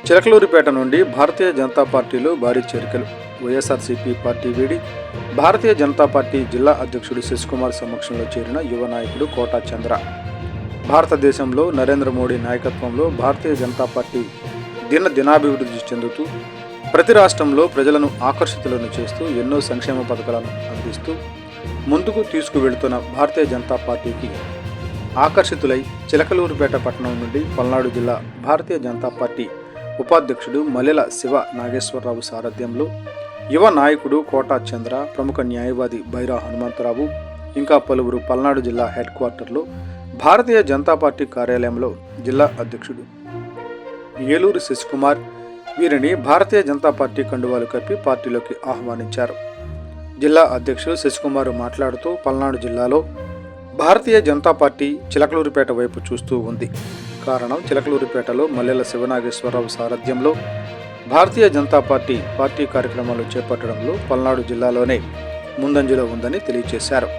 చిలకలూరిపేట నుండి భారతీయ జనతా పార్టీలో భారీ చేరికలు. వైఎస్ఆర్సీపీ పార్టీ వీడి భారతీయ జనతా పార్టీ జిల్లా అధ్యక్షుడు శశికుమార్ సమక్షంలో చేరిన యువ నాయకుడు కోటా చంద్ర. భారతదేశంలో నరేంద్ర మోడీ నాయకత్వంలో భారతీయ జనతా పార్టీ దినాభివృద్ధి చెందుతూ ప్రతి రాష్ట్రంలో ప్రజలను ఆకర్షితులను చేస్తూ ఎన్నో సంక్షేమ పథకాలను అందిస్తూ ముందుకు తీసుకువెళుతున్న భారతీయ జనతా పార్టీకి ఆకర్షితులై చిలకలూరిపేట పట్టణం నుండి పల్నాడు జిల్లా భారతీయ జనతా పార్టీ ఉపాధ్యక్షుడు మల్లెల శివ నాగేశ్వరరావు సారథ్యంలో యువ నాయకుడు కోటా చంద్ర, ప్రముఖ న్యాయవాది బైరా హనుమంతరావు, ఇంకా పలువురు పల్నాడు జిల్లా హెడ్ క్వార్టర్లో భారతీయ జనతా పార్టీ కార్యాలయంలో జిల్లా అధ్యక్షుడు ఏలూరు శశికుమార్ వీరిని భారతీయ జనతా పార్టీ కండువాలు కప్పి పార్టీలోకి ఆహ్వానించారు. జిల్లా అధ్యక్షుడు శశికుమార్ మాట్లాడుతూ పల్నాడు జిల్లాలో భారతీయ జనతా పార్టీ చిలకలూరిపేట వైపు చూస్తూ ఉంది. కారణం చిలకలూరిపేటలో మల్లెల శివనాగేశ్వరరావు సారథ్యంలో భారతీయ జనతా పార్టీ కార్యక్రమాలు చేపట్టడంలో పల్నాడు జిల్లాలోనే ముందంజలో ఉందని తెలియజేశారు.